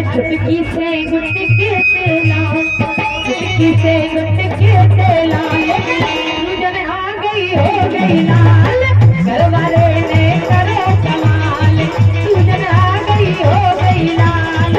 चुटकी से गुटके तेला, चुटकी से गुटके तेला, सूजन आ गई हो गई लाल, घर वाले ने करो कमाल, सूजन आ गई हो गई लाल।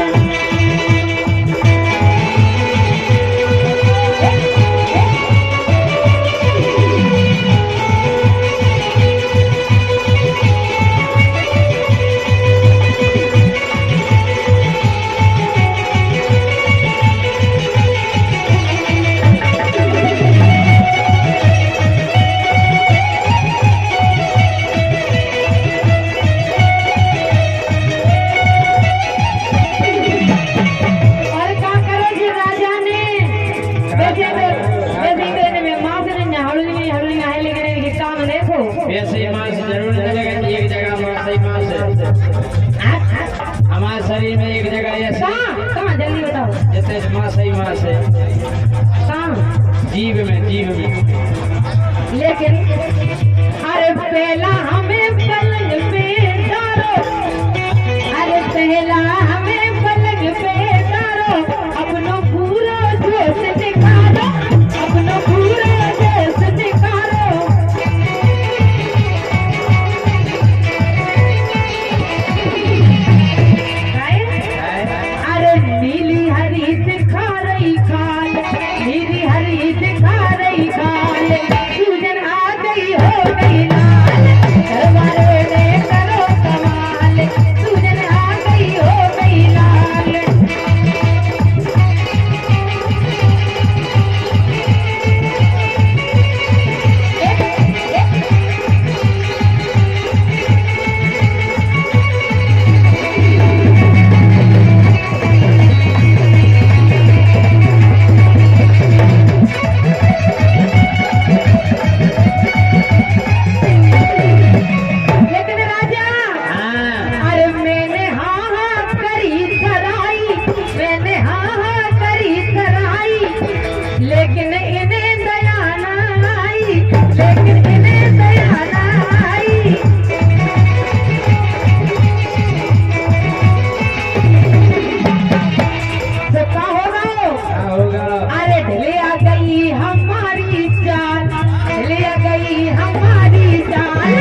हमारे शरीर में एक जगह ऐसा कहाँ जल्दी बताओ, जैसे मास है जीव में लेकिन अरे पहला हमें पलंग पे डालो, अरे पहला हमें पलंग पे डालो, अपनो पूरा जोश दिखारो, अपनो पूरा जोश दिखारो। अरे नीली हरी दिखा रही खाल, नीली हरी दिखा रही खाल, सूजन आ गई हो गई लाल, घर वाले ने करो कमाल, सूजन आ गई हो गई लाल। लेकिन इन्हें दया ना आई, लेकिन इन्हें दया ना आई। तो क्या होगा? अरे ढलिया गई हमारी चाल, ढलिया गई हमारी चाल,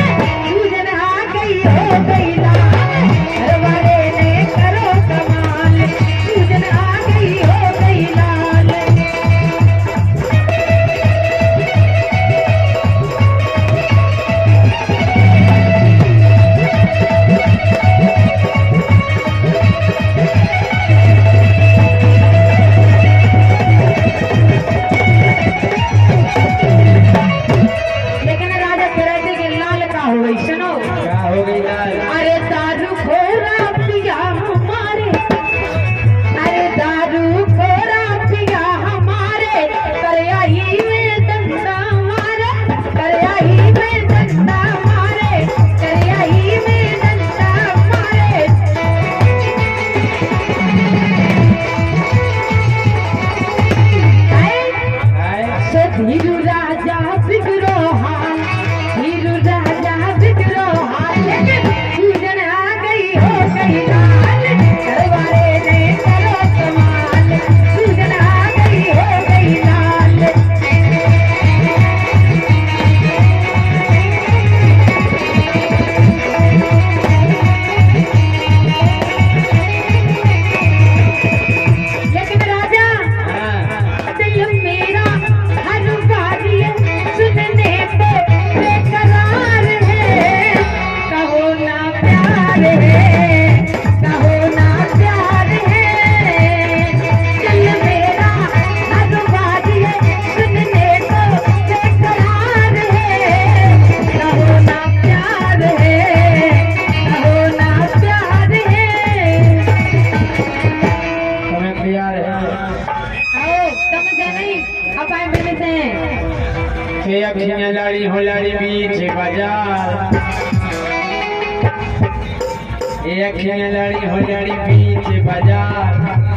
सूजन आ गई हो गई लाल, घर वाले ने करो कमाल, सूजन आ गई हो गई लाल। अरे दारू खोरा पिया हमारे, अरे दारू खोरा पिया हमारे, करयाही में डंडा मारे, करयाही में डंडा मारे, करयाही में डंडा मारे। सो धीरू राजा बिगड़ो हाल, धीरू राजा बिगड़ो हाल, लेकिन अखियां लड़ी हो लड़ी बीच बाजार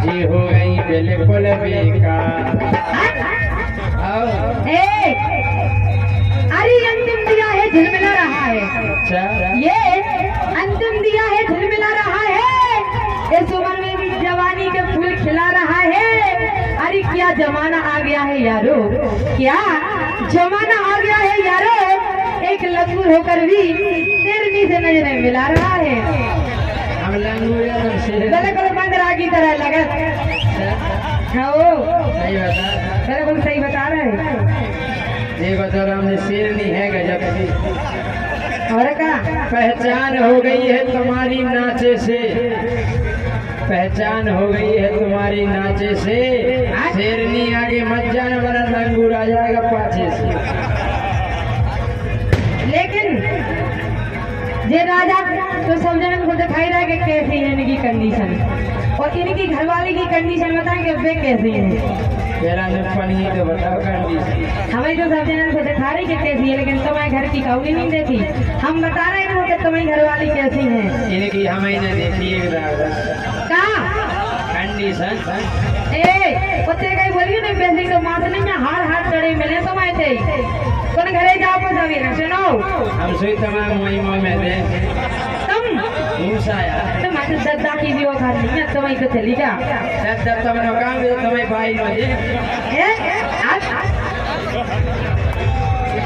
ये हो गई बिल्कुल बेकार। आओ। ए, अरे अंतिम दिया है झिलमिला रहा है। अच्छा ये अंतिम दिया है झिलमिला रहा है, इस उम्र में भी जवानी के फूल खिला रहा है। अरे क्या जमाना आ गया है यारो, क्या जमाना आ गया है यारो। एक लंगूर होकर भी शेरनी से नजरें मिला रहा है। हम लंगूर से बिल्कुल बंदरा की तरह लगा। सही बता, बिल्कुल सही बता रहे हैं। देखो तो हमने शेरनी है गजब की। और क्या पहचान हो गई है तुम्हारी नाचे से, पहचान हो गई है तुम्हारी नाचे से। शेरनी आगे मत जाने वाला लंगूर आ जाएगा पाछे से। लेकिन ये राजा तो सब जन को दिखाई रहा है कि कैसी है इनकी कंडीशन, और इनकी घरवाली की कंडीशन बताएं कि वे कैसी है। तेरा पनी तो बताओ कंडीशन। हमें तो सब जन को दिखा रही कि कैसी है, लेकिन तुम्हारे घर की कौली नहीं देखी। हम बता रहे हैं कि तुम्हारी घरवाली कैसी है। इनकी हमें ने देखी एक कहाँ कंडीशन। ए कुत्ते कहीं बोलिए ना, पैसे तो मात नहीं है, हार चढ़े मिले तुम्हारे थे। कौन घरे जाओ पर सवेरे सुनो। हम सुई तमाम महिमा में दे तुम मूसाया तुम्हारे दद्दा की भी वो खा नहीं है, तुम्हारी तो चली जा। जब तुमने काम दे तुम्हारे भाई मुझे।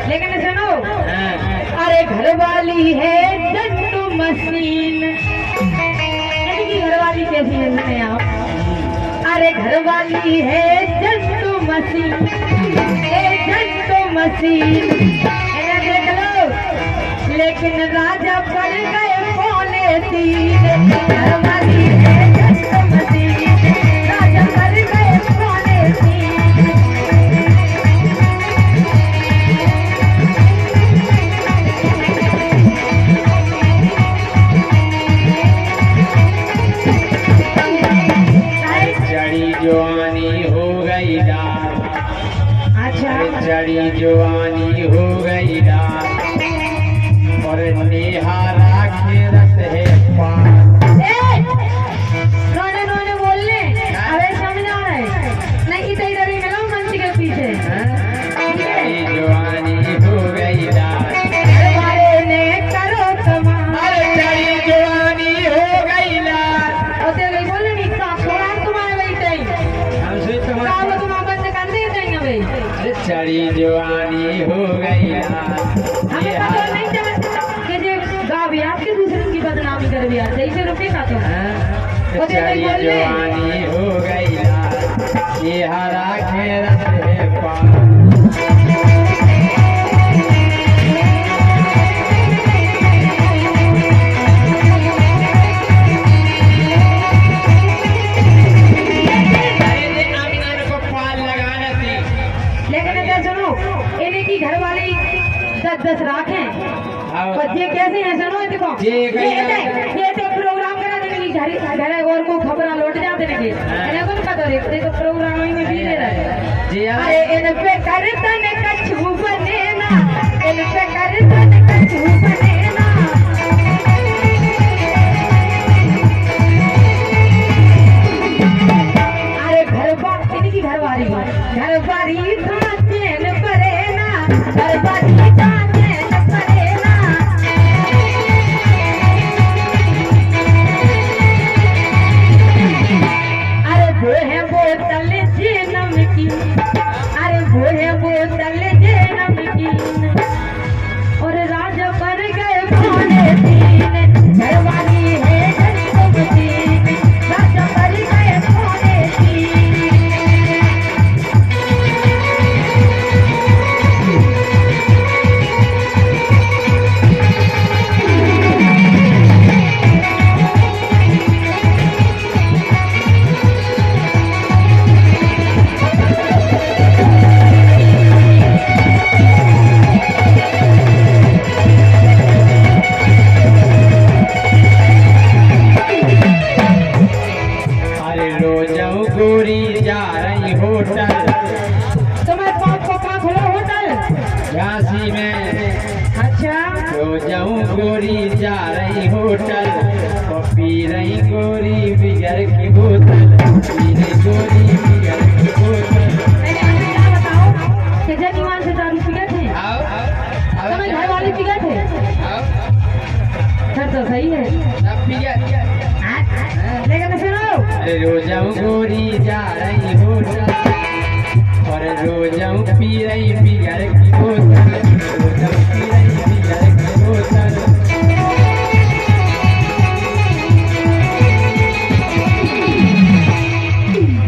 लेकिन सुनो, अरे घरवाली है जट्टू मशीन। इनकी घरवाली कैसी है सुने आप। अरे घरवाली है जट्टू मशीन, जट्टू मशीन इन्हें देख लो। लेकिन राजा पड़ गए पौने तीन। घरवाली है जट्टू मशीन, राजा पड़ गए पौने तीन। जवानी हो गई डाल। अच्छा जड़ी जवानी हो गई डाल, और निहारा खेरत है पार। रोने बोलने अरे समझा रहे नहीं, इधर ही मिलो मंच के पीछे। जड़ी जवानी हो गई डाल, ने करो तुम्हारे जड़ी जवानी हो गई डाल। उसे नहीं बोलने नहीं का थोड़ा तुम्हारे बैठे हमसे का तुम्हारी तुम बंद कर दे देंगे भाई। जड़ी जवानी हो गई डाल। हमें पता नहीं चला कि जे गाँव भी आपके दूसरे की बदनामी कर दिया जैसे रुपये का तो जड़ी जवानी हो गई डाल, ये हरा खेरत है पार। घरवाली 10-10 राखें और ये कैसे हैं सुनो। देखो ये तो प्रोग्राम करा देने की घर और को खबरा लौट जाते लगे। कौन पता देखो प्रोग्राम में भी दे रहा है। अरे इन पे करता ने कछु बने ना, इन पे करता ने कछु बने ना। अरे इनकी घरवाली चैन परे ना, घरवाली चैन परे ना। अरे वो है बोतल जे नमकीन, अरे वो है बोतल जे नमकीन, और राजा पर गए पौने तीन। घरवाली है जट्टू मशीन, राजा पर गए पौने तीन। गोरी जा रही होटल, तुम्हारे बाप को कहाँ खुला होटल झांसी में। अच्छा तो जाऊं गोरी जा रही होटल, पी रही गोरी बियर की बोतल, पी रही गोरी बियर की बोतल। मैंने आपसे क्या बताओ कि जनीवान से दारू पिए थे, तुम्हें घर वाले पिए थे, सर तो सही है। लेकिन सुनो, अरे रोजाऊ गोरी जा रही होटल, और रोजाऊ पी रही बियर की बोतल, रोजाऊ पी रही बियर की बोतल।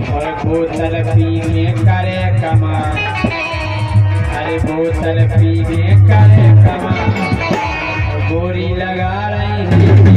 और बोतल पी के करे कमाल, अरे बोतल पी के करे कमाल, गोरी लगा रही है